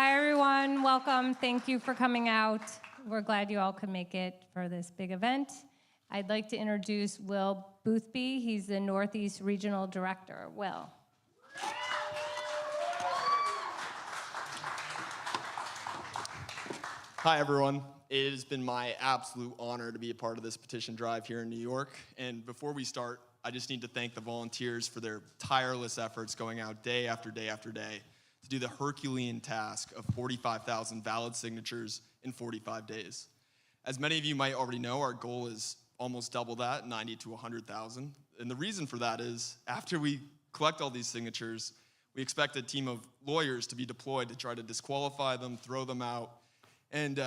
Hi, everyone. Welcome. Thank you for coming out. We're glad you all could make it for this big event. I'd like to introduce Will Boothby. He's the Northeast Regional Director. Will. Hi, everyone. It has been my absolute honor to be a part of this petition drive here in New York. And before we start, I just need to thank the volunteers for their tireless efforts going out day after day after day to do the Herculean task of 45,000 valid signatures in 45 days. As many of you might already know, our goal is almost double that, 90 to 100,000. And the reason for that is after we collect all these signatures, we expect a team of lawyers to be deployed to try to disqualify them, throw them out, and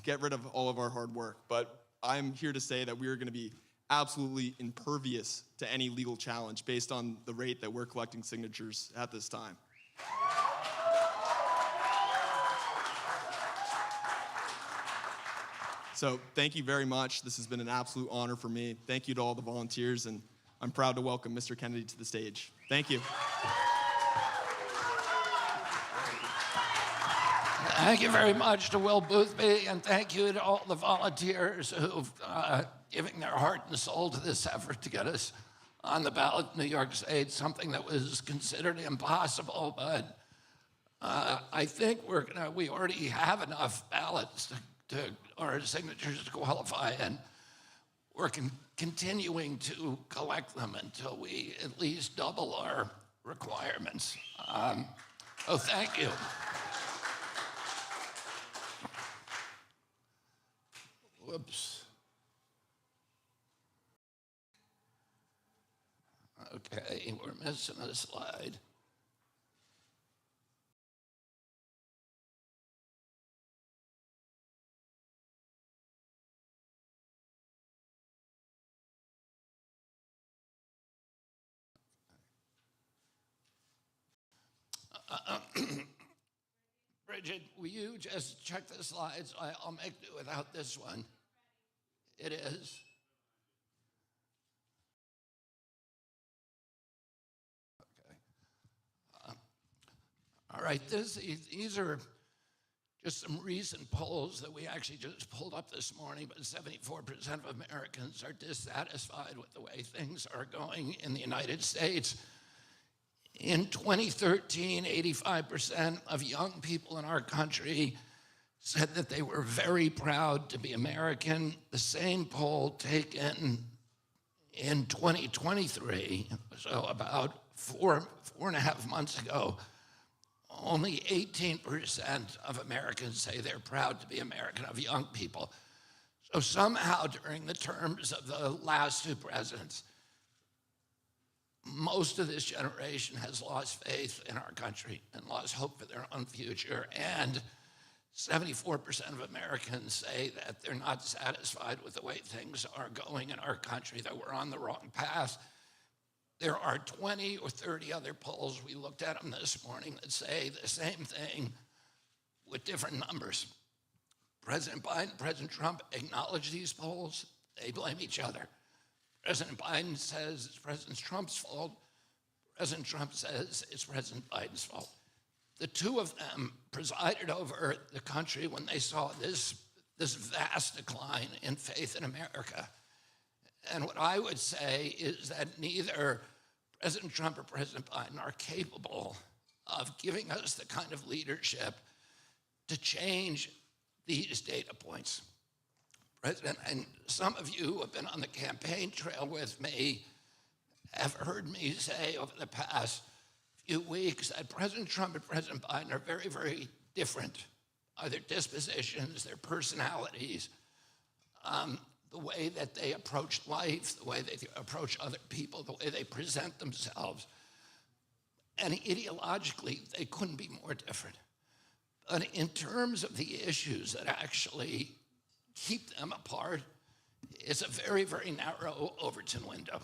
get rid of all of our hard work. But I'm here to say that we are going to be absolutely impervious to any legal challenge based on the rate that we're collecting signatures at this time. So thank you very much. This has been an absolute honor for me. Thank you to all the volunteers, and I'm proud to welcome Mr. Kennedy to the stage. Thank you. Thank you very much to Will Boothby, and thank you to all the volunteers who've given their heart and soul to this effort to get us on the ballot in New York State, something that was considered impossible, but I think we already have enough ballots or signatures to qualify, and we're continuing to collect them until we at least double our requirements. So thank you. Whoops. Okay, we're missing a slide. Bridget, will you just check the slides? I'll make do without this one. It is. Okay. All right, these are just some recent polls that we actually just pulled up this morning, but 74% of Americans are dissatisfied with the way things are going in the United States. In 2013, 85% of young people in our country said that they were very proud to be American. The same poll taken in 2023, so about four and a half months ago, only 18% of Americans say they're proud to be American, of young people. So somehow during the terms of the last two presidents, most of this generation has lost faith in our country and lost hope for their own future. And 74% of Americans say that they're not satisfied with the way things are going in our country, that we're on the wrong path. There are 20 or 30 other polls, we looked at them this morning, that say the same thing with different numbers. President Biden, President Trump acknowledge these polls. They blame each other. President Biden says it's President Trump's fault. President Trump says it's President Biden's fault. The two of them presided over the country when they saw this vast decline in faith in America. And what I would say is that neither President Trump or President Biden are capable of giving us the kind of leadership to change these data points. President, and some of you who have been on the campaign trail with me have heard me say over the past few weeks that President Trump and President Biden are very, very different. Their dispositions, their personalities, the way that they approach life, the way they approach other people, the way they present themselves. And ideologically, they couldn't be more different. But in terms of the issues that actually keep them apart, it's a very, very narrow Overton window.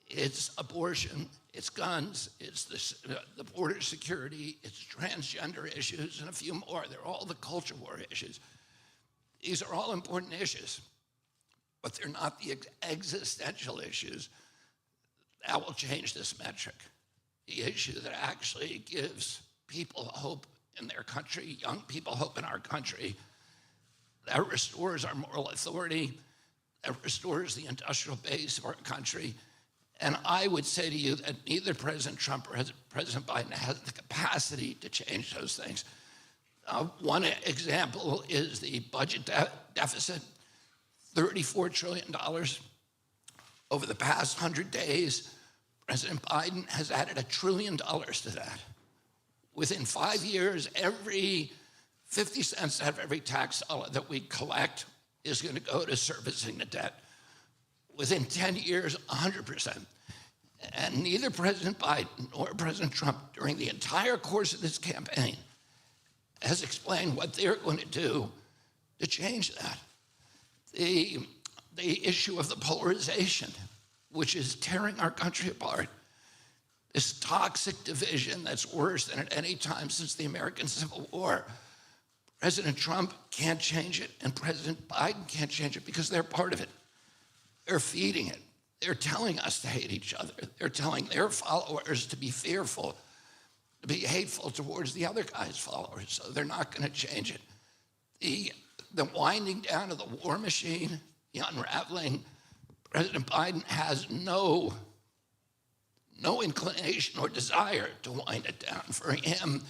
It's abortion, it's guns, it's the border security, it's transgender issues, and a few more. They're all the culture war issues. These are all important issues, but they're not the existential issues that will change this metric. The issue that actually gives people hope in their country, young people hope in our country, that restores our moral authority, that restores the industrial base of our country. And I would say to you that neither President Trump or President Biden has the capacity to change those things. One example is the budget deficit, $34 trillion. Over the past 100 days, President Biden has added $1 trillion to that. Within 5 years, every 50 cents out of every tax dollar that we collect is going to go to servicing the debt. Within 10 years, 100%. And neither President Biden nor President Trump, during the entire course of this campaign, has explained what they're going to do to change that. The issue of the polarization, which is tearing our country apart, this toxic division that's worse than at any time since the American Civil War. President Trump can't change it, and President Biden can't change it because they're part of it. They're feeding it. They're telling us to hate each other. They're telling their followers to be fearful, to be hateful towards the other guy's followers, so they're not going to change it. The winding down of the war machine, the unraveling, President Biden has no inclination or desire to wind it down. For him,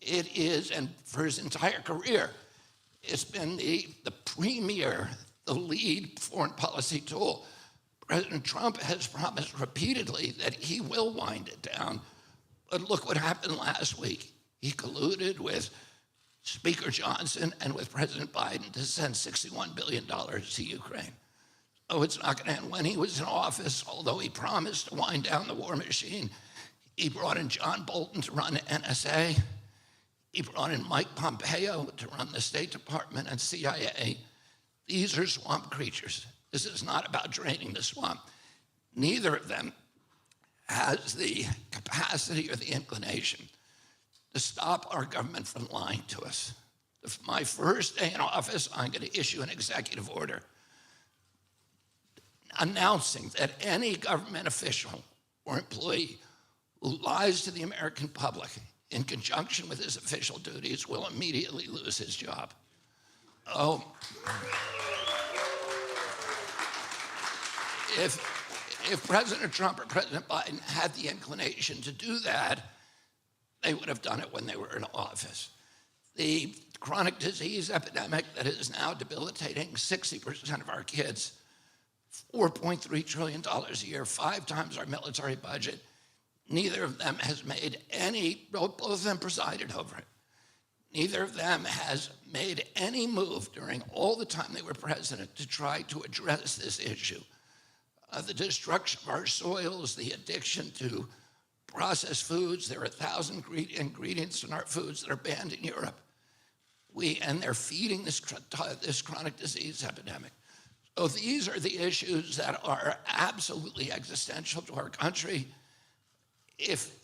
it is, and for his entire career, it's been the premier, the lead foreign policy tool. President Trump has promised repeatedly that he will wind it down. But look what happened last week. He colluded with Speaker Johnson and with President Biden to send $61 billion to Ukraine. Oh, it's not going to end. When he was in office, although he promised to wind down the war machine, he brought in John Bolton to run the NSA. He brought in Mike Pompeo to run the State Department and CIA. These are swamp creatures. This is not about draining the swamp. Neither of them has the capacity or the inclination to stop our government from lying to us. My first day in office, I'm going to issue an executive order announcing that any government official or employee who lies to the American public in conjunction with his official duties will immediately lose his job. Oh, if President Trump or President Biden had the inclination to do that, they would have done it when they were in office. The chronic disease epidemic that is now debilitating 60% of our kids, $4.3 trillion a year, 5 times our military budget. Neither of them has made any, both of them presided over it. Neither of them has made any move during all the time they were president to try to address this issue. The destruction of our soils, the addiction to processed foods. There are 1,000 ingredients in our foods that are banned in Europe. And they're feeding this chronic disease epidemic. So these are the issues that are absolutely existential to our country.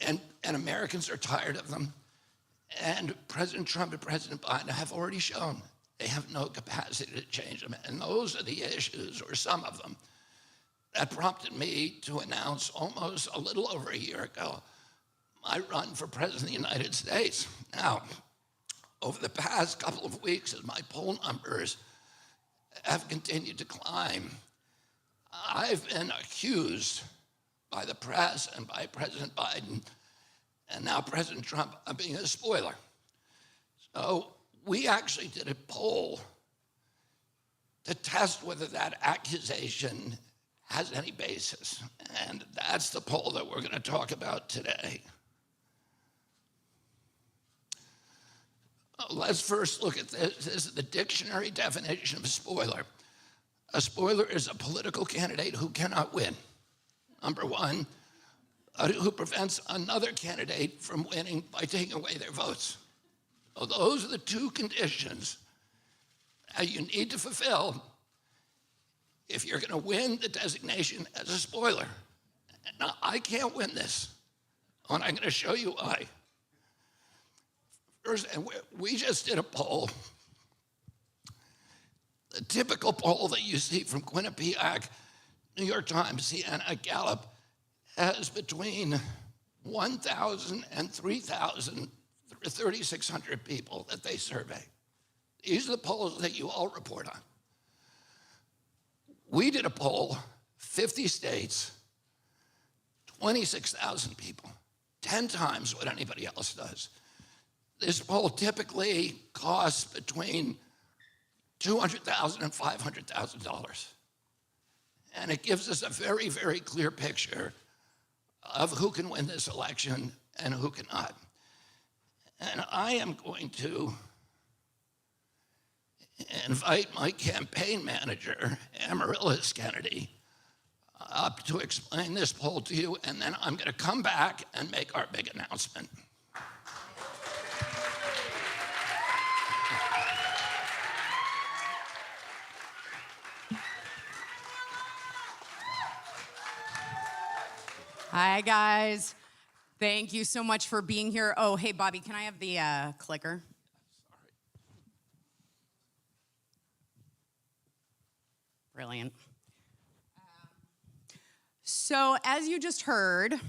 And Americans are tired of them. And President Trump and President Biden have already shown they have no capacity to change them. And those are the issues, or some of them, that prompted me to announce almost a little over a year ago my run for President of the United States. Now, over the past couple of weeks, as my poll numbers have continued to climb, I've been accused by the press and by President Biden and now President Trump of being a spoiler. So we actually did a poll to test whether that accusation has any basis. And that's the poll that we're going to talk about today. Let's first look at this. This is the dictionary definition of a spoiler. A spoiler is a political candidate who cannot win. Number one, who prevents another candidate from winning by taking away their votes. So those are the two conditions that you need to fulfill if you're going to win the designation as a spoiler. Now, I can't win this, and I'm going to show you why. First, we just did a poll, the typical poll that you see from Quinnipiac, New York Times, CNN, Gallup, has between 1,000 and 3,000 for 3,600 people that they survey. These are the polls that you all report on. We did a poll, 50 states, 26,000 people, 10 times what anybody else does. This poll typically costs between $200,000 and $500,000. And it gives us a very, very clear picture of who can win this election and who cannot. And I am going to invite my campaign manager, Amaryllis Kennedy, up to explain this poll to you, and then I'm going to come back and make our big announcement. Hi, guys. Thank you so much for being here. Oh, hey, Bobby, can I have the clicker? Brilliant. So, as you just heard,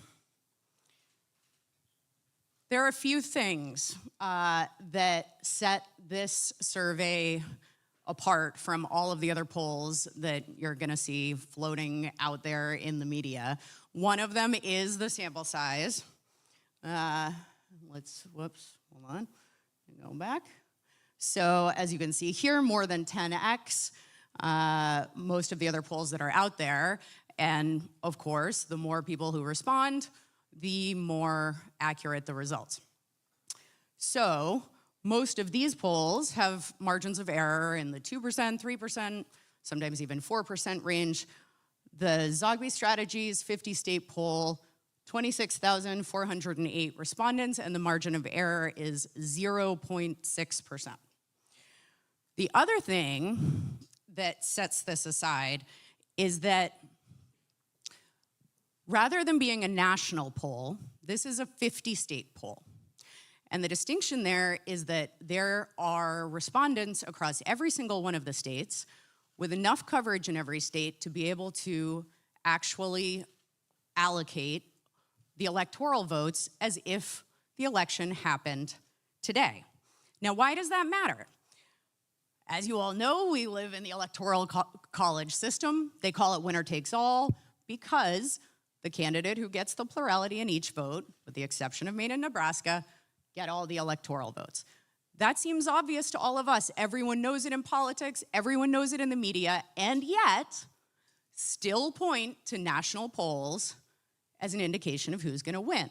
there are a few things that set this survey apart from all of the other polls that you're going to see floating out there in the media. One of them is the sample size. Whoops, hold on, go back. So as you can see here, more than 10x most of the other polls that are out there. And of course, the more people who respond, the more accurate the results. So most of these polls have margins of error in the 2%, 3%, sometimes even 4% range. The Zogby Strategies 50-state poll, 26,408 respondents, and the margin of error is 0.6%. The other thing that sets this aside is that rather than being a national poll, this is a 50-state poll. And the distinction there is that there are respondents across every single one of the states with enough coverage in every state to be able to actually allocate the electoral votes as if the election happened today. Now, why does that matter? As you all know, we live in the electoral college system. They call it winner takes all because the candidate who gets the plurality in each vote, with the exception of Maine and Nebraska, get all the electoral votes. That seems obvious to all of us. Everyone knows it in politics, everyone knows it in the media, and yet still point to national polls as an indication of who's gonna win.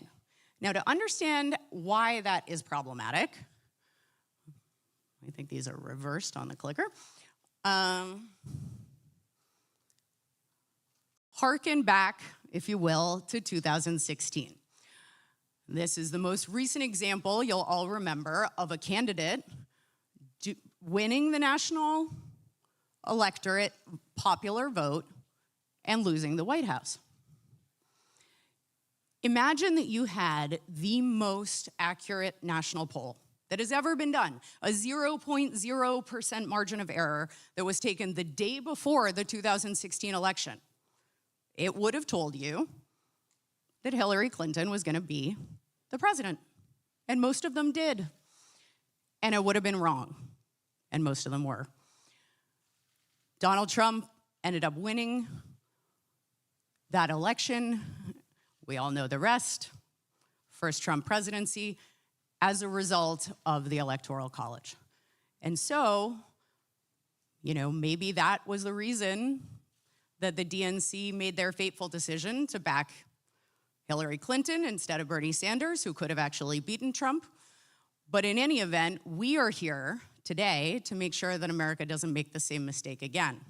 Now, to understand why that is problematic, I think these are reversed on the clicker. Hearken back, if you will, to 2016. This is the most recent example you'll all remember of a candidate winning the national electorate popular vote and losing the White House. Imagine that you had the most accurate national poll that has ever been done, a 0.0% margin of error that was taken the day before the 2016 election. It would have told you that Hillary Clinton was going to be the president, and most of them did. And it would have been wrong, and most of them were. Donald Trump ended up winning that election. We all know the rest. First Trump presidency as a result of the Electoral College. And so, you know, maybe that was the reason that the DNC made their fateful decision to back Hillary Clinton instead of Bernie Sanders, who could have actually beaten Trump. But in any event, we are here today to make sure that America doesn't make the same mistake again.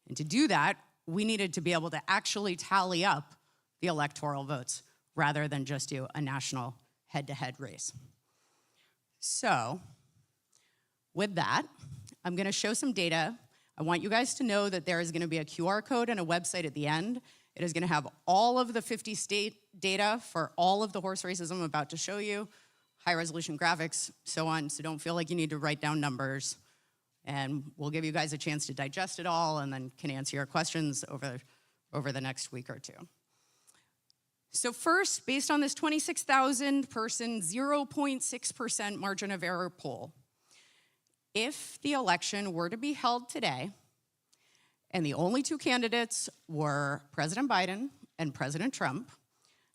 And to do that, we needed to be able to actually tally up the electoral votes rather than just do a national head-to-head race. So, with that, I'm gonna show some data. I want you guys to know that there is gonna be a QR code and a website at the end. It is gonna have all of the 50 state data for all of the horse races I'm about to show you, high resolution graphics, so on, so don't feel like you need to write down numbers. And we'll give you guys a chance to digest it all and then can answer your questions over the next week or two. So first, based on this 26,000 person, 0.6% margin of error poll, if the election were to be held today, and the only two candidates were President Biden and President Trump,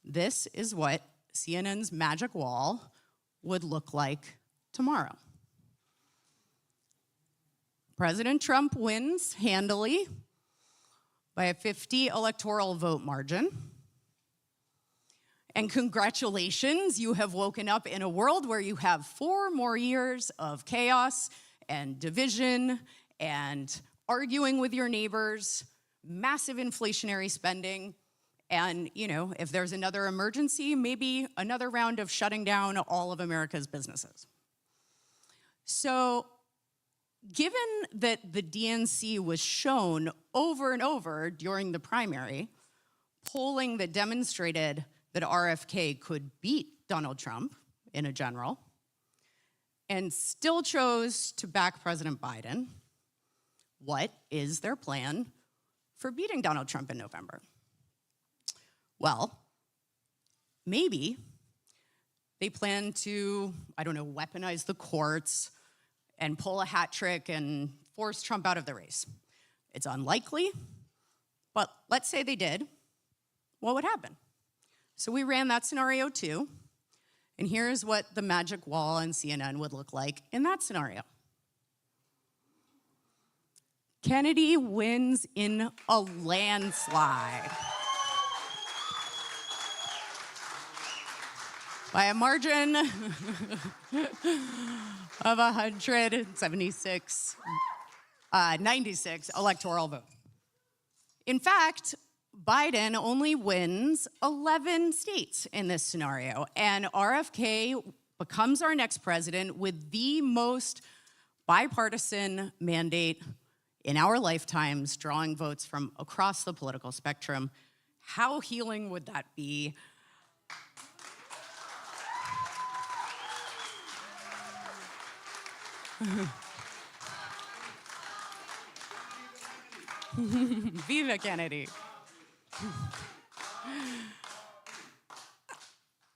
this is what CNN's magic wall would look like tomorrow. President Trump wins handily by a 50 electoral vote margin. And congratulations, you have woken up in a world where you have 4 more years of chaos and division and arguing with your neighbors, massive inflationary spending, and, if there's another emergency, maybe another round of shutting down all of America's businesses. So, given that the DNC was shown over and over during the primary, polling that demonstrated that RFK could beat Donald Trump in a general, and still chose to back President Biden, what is their plan for beating Donald Trump in November? Well, maybe they plan to, weaponize the courts and pull a hat trick and force Trump out of the race. It's unlikely, but let's say they did. What would happen? So we ran that scenario too, and here's what the magic wall on CNN would look like in that scenario. Kennedy wins in a landslide by a margin of 96 electoral votes. In fact, Biden only wins 11 states in this scenario, and RFK becomes our next president with the most bipartisan mandate in our lifetimes, drawing votes from across the political spectrum. How healing would that be? Viva Kennedy.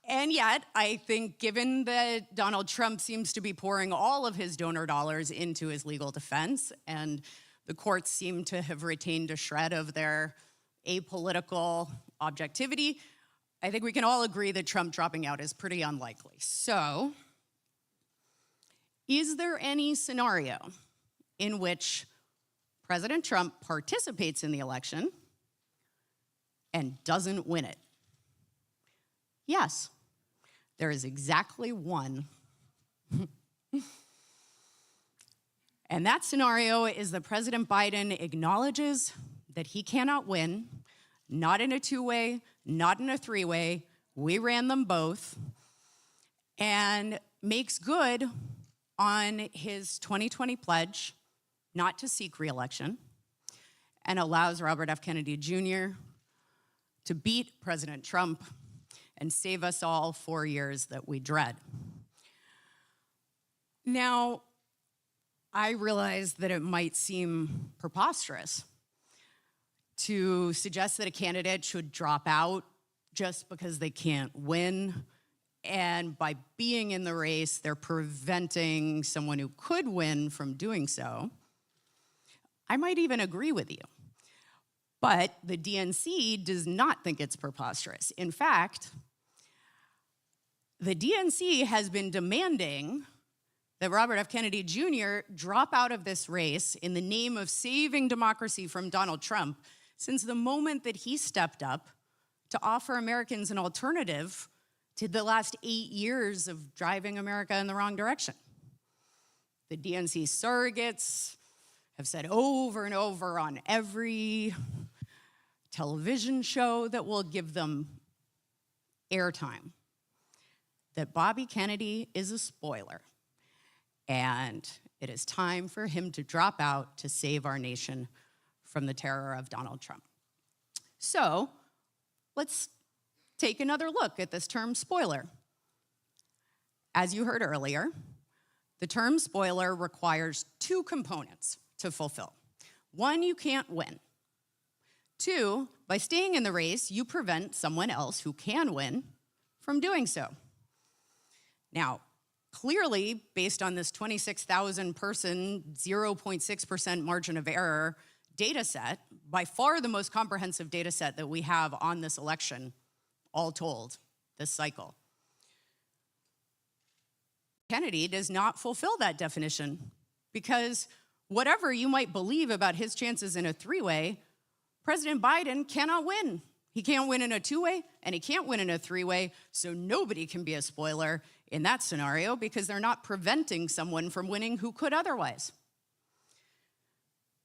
And yet, I think given that Donald Trump seems to be pouring all of his donor dollars into his legal defense, and the courts seem to have retained a shred of their apolitical objectivity, I think we can all agree that Trump dropping out is pretty unlikely. So, is there any scenario in which President Trump participates in the election and doesn't win it? Yes, there is exactly one. And that scenario is that President Biden acknowledges that he cannot win, not in a 2-way, not in a 3-way. We ran them both, and makes good on his 2020 pledge not to seek re-election, and allows Robert F. Kennedy Jr. to beat President Trump and save us all 4 years that we dread. Now, I realize that it might seem preposterous to suggest that a candidate should drop out just because they can't win, and by being in the race, they're preventing someone who could win from doing so. I might even agree with you. But the DNC does not think it's preposterous. In fact, the DNC has been demanding that Robert F. Kennedy Jr. drop out of this race in the name of saving democracy from Donald Trump since the moment that he stepped up to offer Americans an alternative to the last 8 years of driving America in the wrong direction. The DNC surrogates have said over and over on every television show that will give them airtime that Bobby Kennedy is a spoiler, and it is time for him to drop out to save our nation from the terror of Donald Trump. So let's take another look at this term spoiler. As you heard earlier, the term spoiler requires 2 components to fulfill. 1, you can't win. 2, by staying in the race, you prevent someone else who can win from doing so. Now, clearly, based on this 26,000 person, 0.6% margin of error data set, by far the most comprehensive data set that we have on this election, all told, this cycle. Kennedy does not fulfill that definition because whatever you might believe about his chances in a three-way, President Biden cannot win. He can't win in a two-way, and he can't win in a three-way, so nobody can be a spoiler in that scenario because they're not preventing someone from winning who could otherwise.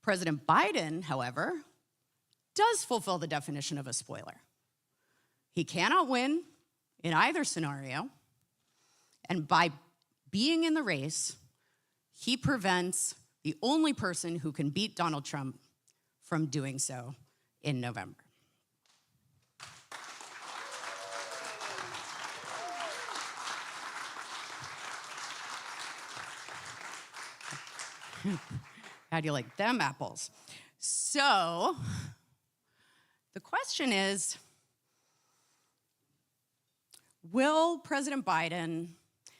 President Biden, however, does fulfill the definition of a spoiler. He cannot win in either scenario, and by being in the race, he prevents the only person who can beat Donald Trump from doing so in November. How do you like them apples? So, the question is, will President Biden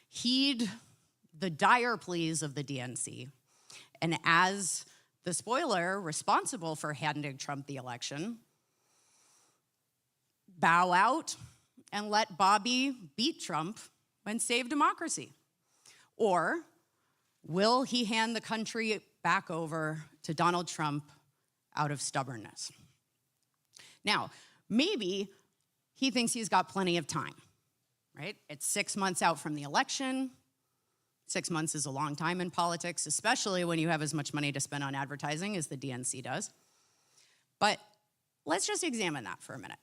heed the dire pleas of the DNC and, as the spoiler responsible for handing Trump the election, bow out and let Bobby beat Trump and save democracy? Or will he hand the country back over to Donald Trump out of stubbornness? Now, maybe he thinks he's got plenty of time, right? It's 6 months out from the election. 6 months is a long time in politics, especially when you have as much money to spend on advertising as the DNC does. But let's just examine that for a minute.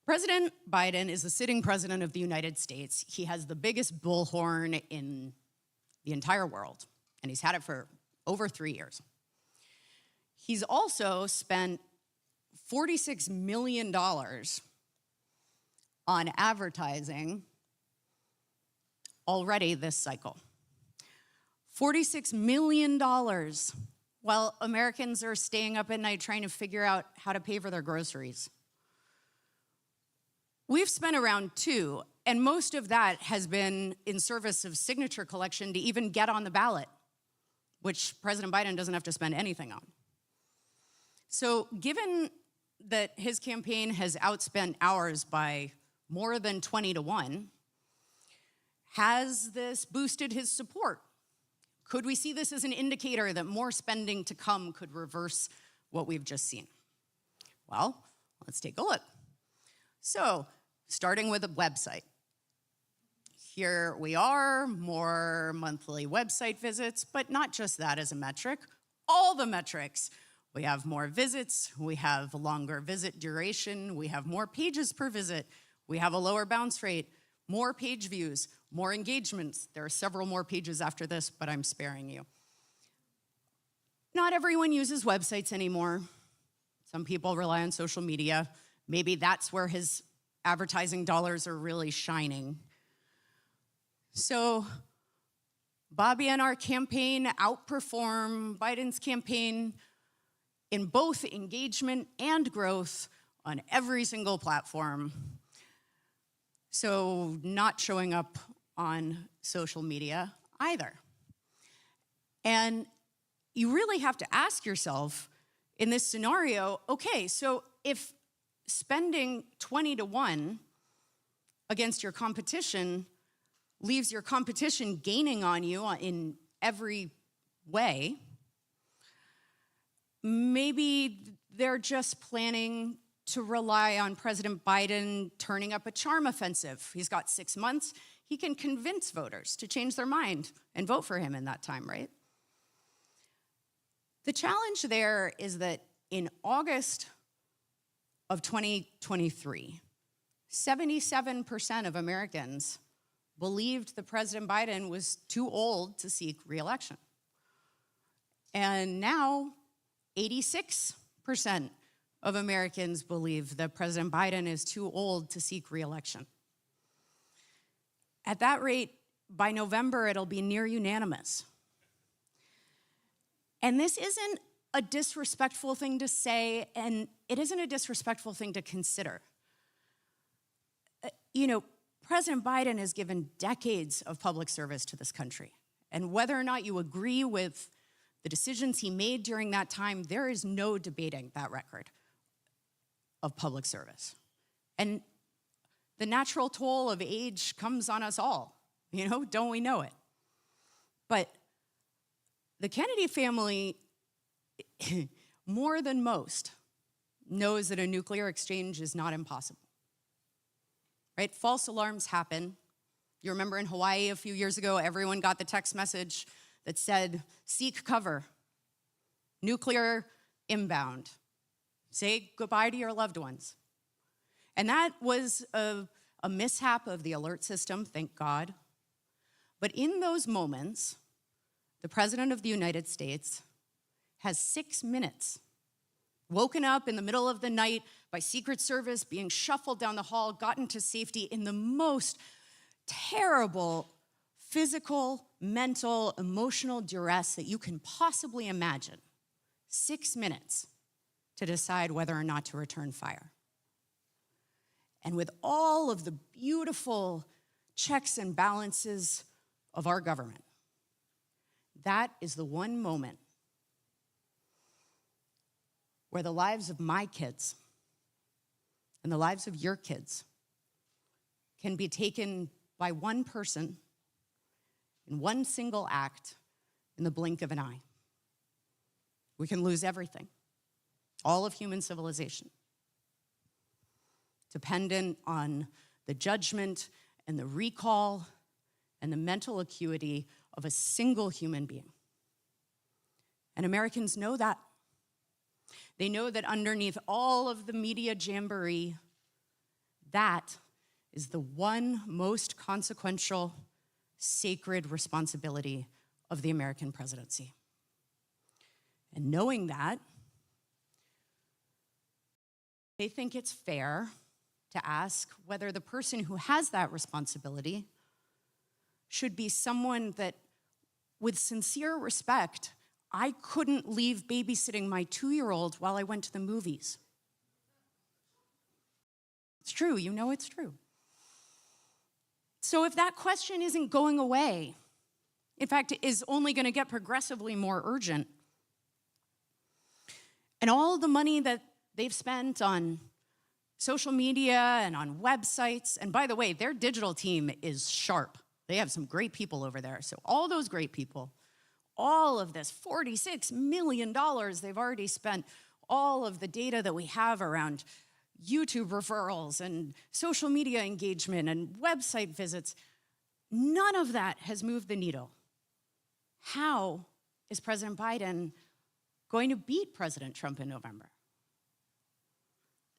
President Biden is the sitting president of the United States. He has the biggest bullhorn in the entire world, and he's had it for over 3 years. He's also spent $46 million on advertising already this cycle. $46 million while Americans are staying up at night trying to figure out how to pay for their groceries. We've spent around $2 million, and most of that has been in service of signature collection to even get on the ballot, which President Biden doesn't have to spend anything on. So given that his campaign has outspent ours by more than 20 to 1, has this boosted his support? Could we see this as an indicator that more spending to come could reverse what we've just seen? Well, let's take a look. So, starting with a website. Here we are, more monthly website visits, but not just that as a metric, all the metrics. We have more visits, we have longer visit duration, we have more pages per visit, we have a lower bounce rate, more page views, more engagements. There are several more pages after this, but I'm sparing you. Not everyone uses websites anymore. Some people rely on social media. Maybe that's where his advertising dollars are really shining. So Bobby and our campaign outperform Biden's campaign in both engagement and growth on every single platform. So not showing up on social media either. And you really have to ask yourself in this scenario, okay, so if spending 20 to 1 against your competition leaves your competition gaining on you in every way, maybe they're just planning to rely on President Biden turning up a charm offensive. He's got 6 months. He can convince voters to change their mind and vote for him in that time, right? The challenge there is that in August of 2023, 77% of Americans believed that President Biden was too old to seek re-election. And now 86% of Americans believe that President Biden is too old to seek re-election. At that rate, by November, it'll be near unanimous. And this isn't a disrespectful thing to say, and it isn't a disrespectful thing to consider. You know, President Biden has given decades of public service to this country. And whether or not you agree with the decisions he made during that time, there is no debating that record of public service. And the natural toll of age comes on us all, you know, don't we know it? But the Kennedy family, more than most, knows that a nuclear exchange is not impossible. Right? False alarms happen. You remember in Hawaii a few years ago, everyone got the text message that said, seek cover, nuclear inbound, say goodbye to your loved ones. And that was a mishap of the alert system, thank God. But in those moments, the President of the United States has 6 minutes, woken up in the middle of the night by Secret Service, being shuffled down the hall, gotten to safety in the most terrible physical, mental, emotional duress that you can possibly imagine. 6 minutes to decide whether or not to return fire. And with all of the beautiful checks and balances of our government, that is the one moment where the lives of my kids and the lives of your kids can be taken by one person in one single act in the blink of an eye. We can lose everything, all of human civilization, dependent on the judgment and the recall and the mental acuity of a single human being. And Americans know that. They know that underneath all of the media jamboree, that is the one most consequential, sacred responsibility of the American presidency. And knowing that, they think it's fair to ask whether the person who has that responsibility should be someone that, with sincere respect, I couldn't leave babysitting my 2-year-old while I went to the movies. It's true, you know it's true. So if that question isn't going away, in fact, it is only going to get progressively more urgent, and all the money that they've spent on social media and on websites, and by the way, their digital team is sharp. They have some great people over there. So all those great people, all of this $46 million they've already spent, all of the data that we have around YouTube referrals and social media engagement and website visits, none of that has moved the needle. How is President Biden going to beat President Trump in November?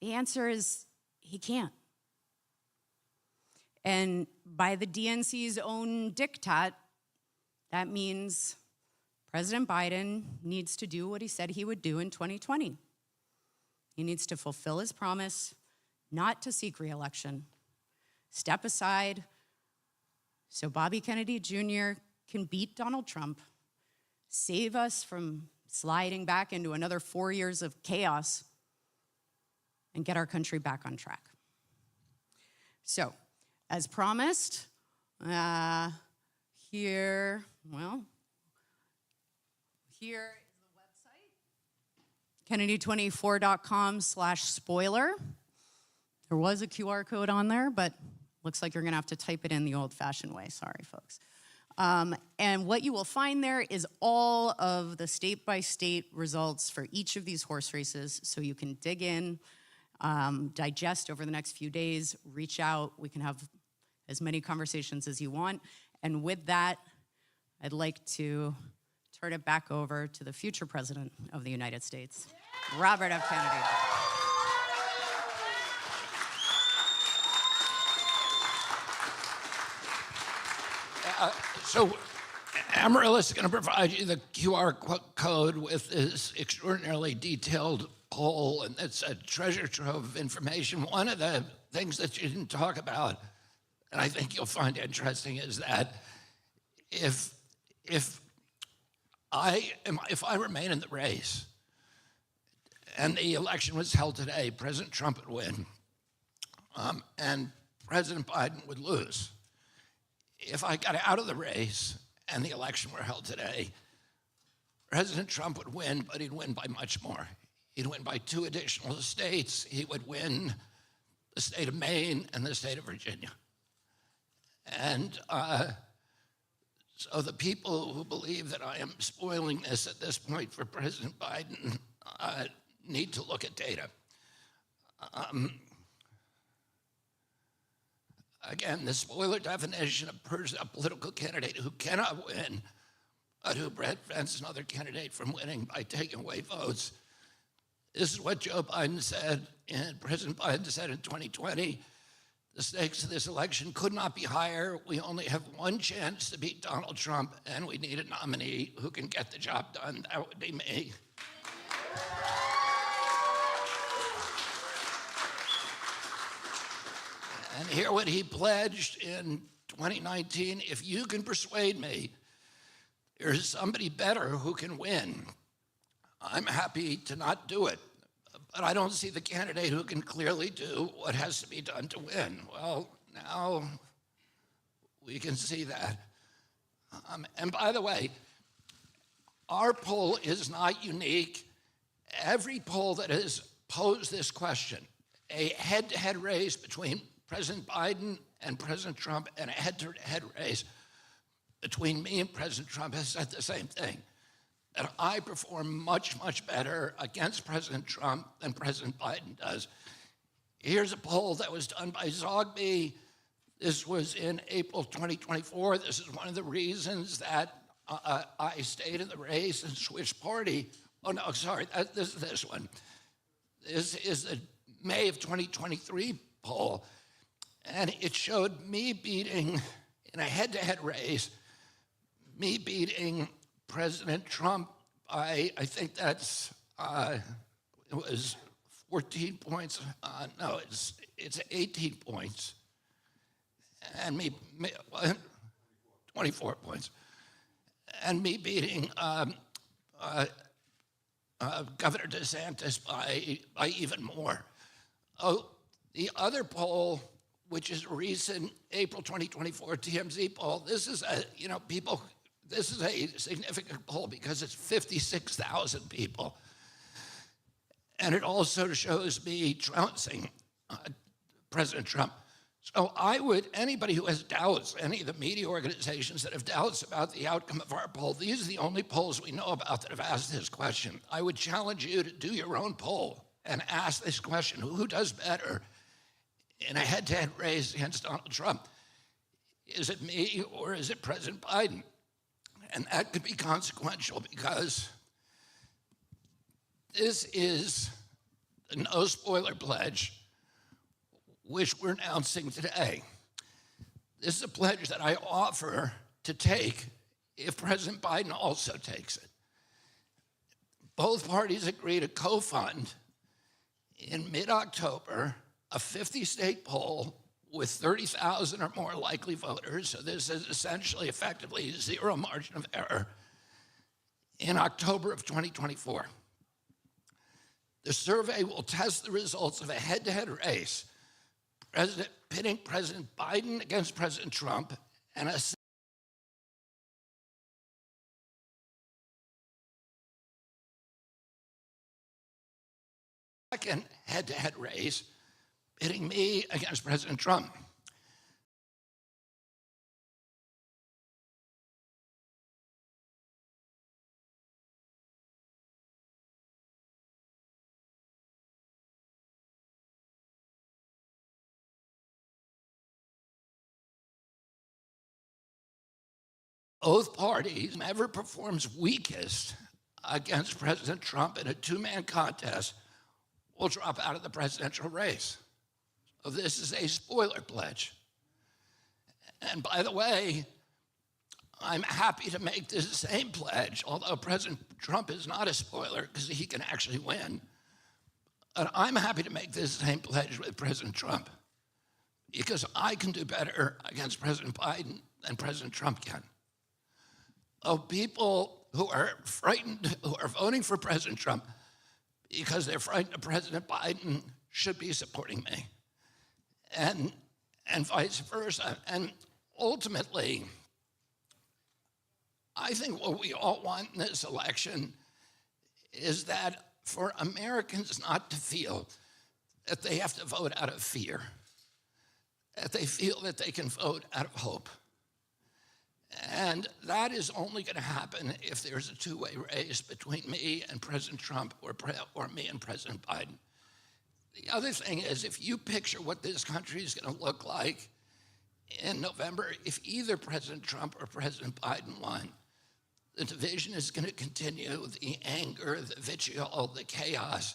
The answer is he can't. And by the DNC's own diktat, that means President Biden needs to do what he said he would do in 2020. He needs to fulfill his promise not to seek re-election, step aside so Bobby Kennedy Jr. can beat Donald Trump, save us from sliding back into another 4 years of chaos, and get our country back on track. So, as promised, here is the website, Kennedy24.com/spoiler. There was a QR code on there, but looks like you're gonna have to type it in the old-fashioned way. Sorry, folks. And what you will find there is all of the state-by-state results for each of these horse races, so you can dig in, digest over the next few days, reach out. We can have as many conversations as you want. And with that, I'd like to turn it back over to the future President of the United States, Robert F. Kennedy. So Amarillo is going to provide you the QR code with this extraordinarily detailed poll, and it's a treasure trove of information. One of the things that you didn't talk about, and I think you'll find interesting, is that if I remain in the race, and the election was held today, President Trump would win, and President Biden would lose. If I got out of the race and the election were held today, President Trump would win, but he'd win by much more. He'd win by 2 additional states. He would win the state of Maine and the state of Virginia. And so the people who believe that I am spoiling this at this point for President Biden need to look at data. Again, the spoiler definition of a political candidate who cannot win, but who prevents another candidate from winning by taking away votes. This is what Joe Biden said, and President Biden said in 2020, the stakes of this election could not be higher. We only have one chance to beat Donald Trump, and we need a nominee who can get the job done. That would be me. And hear what he pledged in 2019. If you can persuade me there's somebody better who can win, I'm happy to not do it. But I don't see the candidate who can clearly do what has to be done to win. Well, now we can see that. And by the way, our poll is not unique. Every poll that has posed this question, a head-to-head race between President Biden and President Trump and a head-to-head race between me and President Trump, has said the same thing, that I perform much, much better against President Trump than President Biden does. Here's a poll that was done by Zogby. This was in April 2024. This is one of the reasons that I stayed in the race and switched party. Oh, no, sorry, this is this one. This is the May of 2023 poll, and it showed me beating, in a head-to-head race, me beating President Trump by, I think that's, it was 14 points. No, it's 18 points. And me 24 points. And me beating Governor DeSantis by even more. Oh, the other poll, which is recent April 2024 TMZ poll, this is a, this is a significant poll because it's 56,000 people. And it also shows me trouncing President Trump. So I would, anybody who has doubts, any of the media organizations that have doubts about the outcome of our poll, these are the only polls we know about that have asked this question. I would challenge you to do your own poll and ask this question: who does better in a head-to-head race against Donald Trump? Is it me or is it President Biden? And that could be consequential because this is the no spoiler pledge, which we're announcing today. This is a pledge that I offer to take if President Biden also takes it. Both parties agree to co-fund in mid-October a 50-state poll with 30,000 or more likely voters. So this is essentially, effectively, zero margin of error in October of 2024. The survey will test the results of a head-to-head race, pitting President Biden against President Trump, and a second head-to-head race, pitting me against President Trump. Both parties, whoever performs weakest against President Trump in a two-man contest will drop out of the presidential race. So this is a spoiler pledge. And by the way, I'm happy to make this same pledge, although President Trump is not a spoiler because he can actually win. But I'm happy to make this same pledge with President Trump because I can do better against President Biden than President Trump can. Of people who are frightened, who are voting for President Trump because they're frightened of President Biden should be supporting me, and vice versa. And ultimately, I think what we all want in this election is that for Americans not to feel that they have to vote out of fear, that they feel that they can vote out of hope. And that is only going to happen if there's a two-way race between me and President Trump or me and President Biden. The other thing is, if you picture what this country is going to look like in November, if either President Trump or President Biden won, the division is going to continue, the anger, the vitriol, the chaos,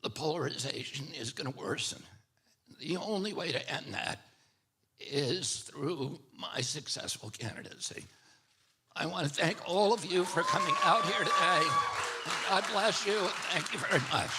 the polarization is going to worsen. The only way to end that is through my successful candidacy. I want to thank all of you for coming out here today. God bless you. Thank you very much.